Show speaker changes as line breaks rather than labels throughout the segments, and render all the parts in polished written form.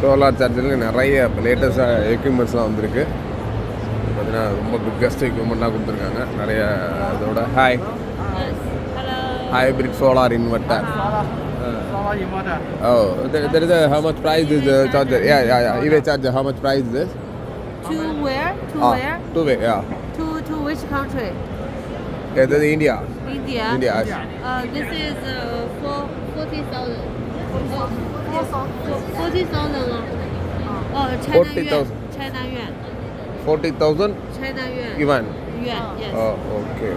Solar சார்ஜரில் நிறைய லேட்டஸ்ட்டாக எக்யூப்மெண்ட்ஸ்லாம் வந்திருக்கு. பார்த்தீங்கன்னா ரொம்ப பிக்கஸ்ட் எக்யூப்மெண்ட்லாம் கொடுத்துருக்காங்க நிறைய. அதோட hybrid solar inverter.
Solar inverter.
Oh, there is a how much price is the charger? Yeah. EV charger, how much price is this?
To where? Where?
Two-way, yeah.
To which country?
Yeah, this is India.
India. This is 40,000. 40,000. Oh, China
40,000.
yuan. China yuan.
40,000
China yuan.
yuan.
Yuan, yes.
Oh, okay.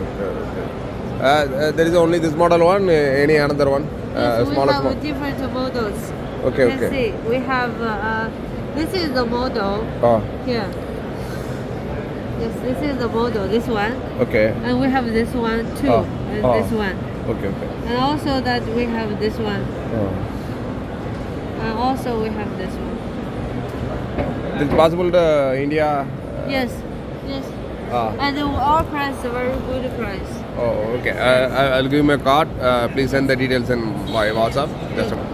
There is only this model one. Any another one?
Yes, we have different models.
Okay.
Let's see. We have this is the model here. Yes, this is the model. This one.
Okay.
And we have this one too. And this one.
Okay.
And also that we have this one. And also we have this one.
Is it possible to India?
Yes. And our price is a very good price.
Oh, okay. I'll give you my card. Please send the details in my WhatsApp. Just a minute.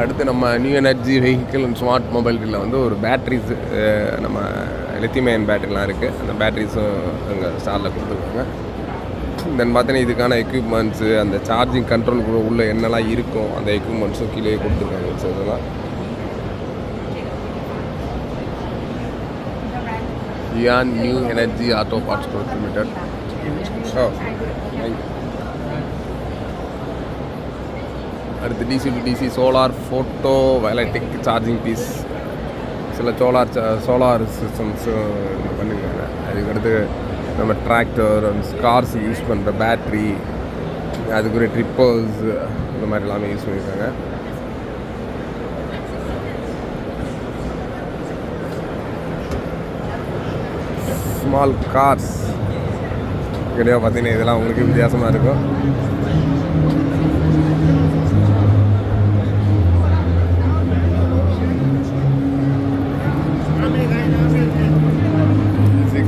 அடுத்து நம்ம new energy vehicle and smart மொபைலில் வந்து ஒரு Patrice நம்ம lithium ion பேட்டரிலாம் இருக்குது. அந்த பேட்ரிஸும் அங்கே ஸ்டாலில் கொடுத்துருக்காங்க. தென் பார்த்தீங்கன்னா இதுக்கான எக்யூப்மெண்ட்ஸு அந்த சார்ஜிங் கண்ட்ரோல் உள்ள என்னெல்லாம் இருக்கும் அந்த எக்யூப்மெண்ட்ஸும் கீழே கொடுத்துருக்காங்க. ஸோ இதெல்லாம் new energy auto parts limited. அடுத்து DC to DC solar photovoltaic charging piece. சில சோலார் சிஸ்டம்ஸு பண்ணிருக்காங்க. அதுக்கடுத்து நம்ம டிராக்டர் கார்ஸ் யூஸ் பண்ணுற பேட்ரி, அதுக்குரிய ட்ரிப்பர்ஸ், இந்த மாதிரி எல்லாமே யூஸ் பண்ணியிருக்காங்க. ஸ்மால் கார்ஸ் கிடையாது. பார்த்தீங்கன்னா இதெல்லாம் உங்களுக்கு வித்தியாசமாக இருக்கும்.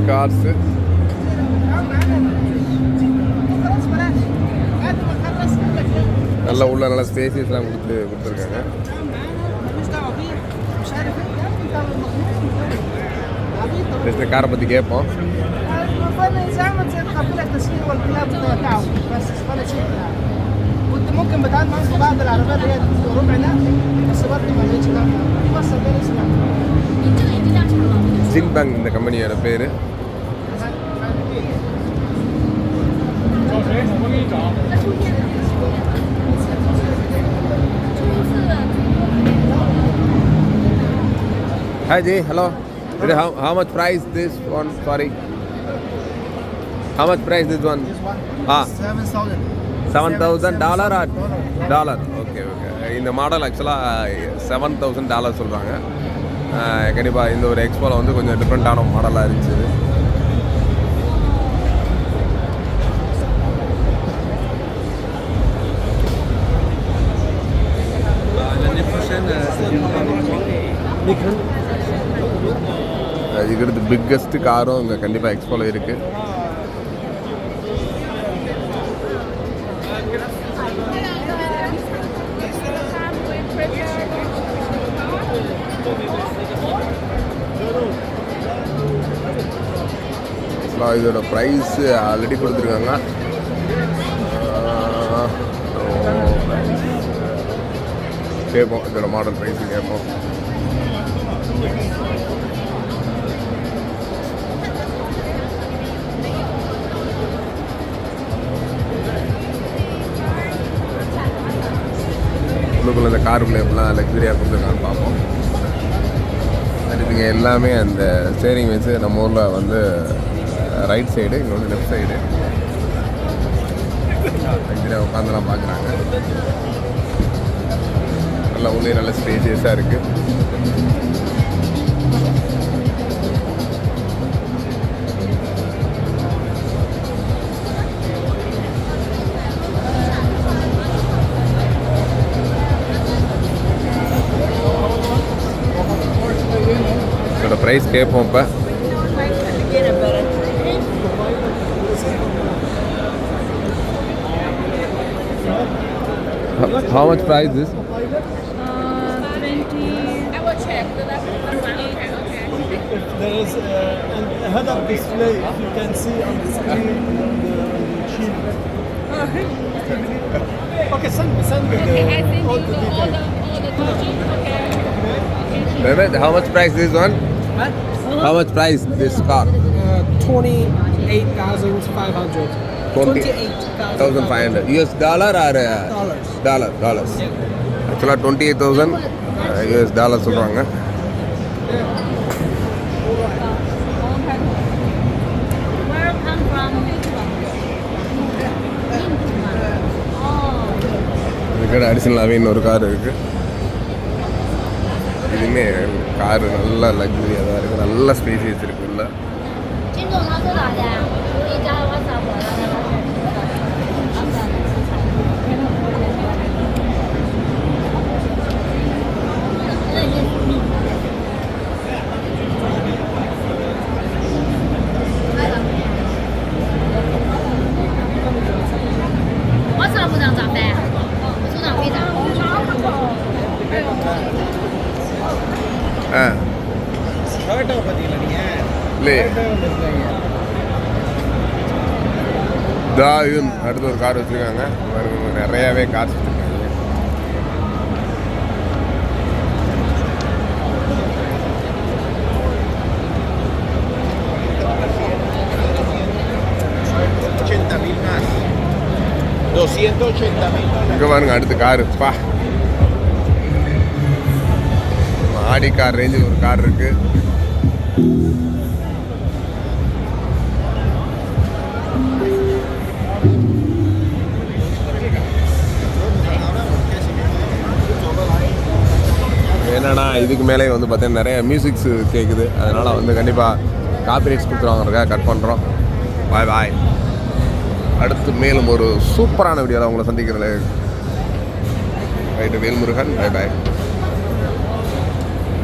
கார்ஸு நல்லா உள்ள நல்லா ஸ்பேசியஸ்லாம் கொடுத்துருக்காங்க. இந்த காரை பற்றி கேட்போம். ஜின்பங் இந்த கம்பெனியோட பேர். Hi Ji, hello. How much price this one? Sorry. How much price this one?
$7,000.
$7,000 or dollar? Okay. இந்த மாடல் ஆக்சுவலாக $7,000 சொல்கிறாங்க. கண்டிப்பாக இந்த ஒரு எக்ஸ்போவில் வந்து கொஞ்சம் டிஃப்ரெண்ட்டான மாடலாக இருந்துச்சு. அதுக்கடுத்து பிக்கஸ்ட் காரும் இங்கே கண்டிப்பாக எக்ஸ்போவில் இருக்குது. இதோட ப்ரைஸ் ஆல்ரெடி கொடுத்துருக்காங்க. கேட்போம் இதோட மாடல் ப்ரைஸு கேட்போம். உள்ளுக்குள்ள இந்த காருக்குள்ளே எப்படிலாம் லக்ஸரியாக கொடுத்துருக்கான்னு பார்ப்போம். அதுங்க எல்லாமே அந்த ஸ்டேரிங் வச்சு நம்ம ஊரில் வந்து ரைட் சைடு, இங்கே வந்து லெஃப்ட் சைடு லக்ஸரியாக உட்காந்துலாம் பார்க்குறாங்க. நல்லா உள்ளே நல்ல ஸ்பேசியஸாக இருக்குது. இதோட ப்ரைஸ் கேட்போம். இப்போ How much price this?
20.
I will check. Okay.
If there is a head-up display, if you can see on the screen on the sheet. Okay, send me
I send you
all
all
the
the
details.
details. Okay.
Mehmet, how much price this one?
What?
How much price this car?
28,500.
28,500. US dollar or dollars? Actually 28,000 US dollars சொல்றாங்க.
Where come from?
இதுக்கு அடிஷனலாகவே இன்னொரு car இருக்குது. இதுவுமே car நல்ல லக்ஸரியாக தான் இருக்குது. நல்ல spacious இருக்குது இல்லை.
金总他是哪的呀？一家我找我了。我找部长找呗，我组长会长。
ஆ
Toyota பார்த்தீங்களா நீங்கள்?
இல்லை
Toyota இருக்காங்க.
தாயும் அடுத்து ஒரு கார் வச்சுருக்காங்க. பாருங்க, நிறையாவே கார்ஸ் வச்சுருக்காங்க. இங்கே பாருங்க அடுத்த காரு பா ஆடி கார் ரேஞ்சு ஒரு கார் இருக்கு. என்னன்னா இதுக்கு மேலே வந்து பார்த்தீங்கன்னா நிறைய மியூசிக்ஸ் கேட்குது. அதனால் வந்து கண்டிப்பாக காப்பிரைட்ஸ் கொடுத்துருவாங்க. கட் பண்ணுறோம். பாய் பாய். அடுத்து மேலும் ஒரு சூப்பரான வீடியோவில் உங்களை சந்திக்கிறேன். ரைட்டு, வேல்முருகன். பாய் பாய்.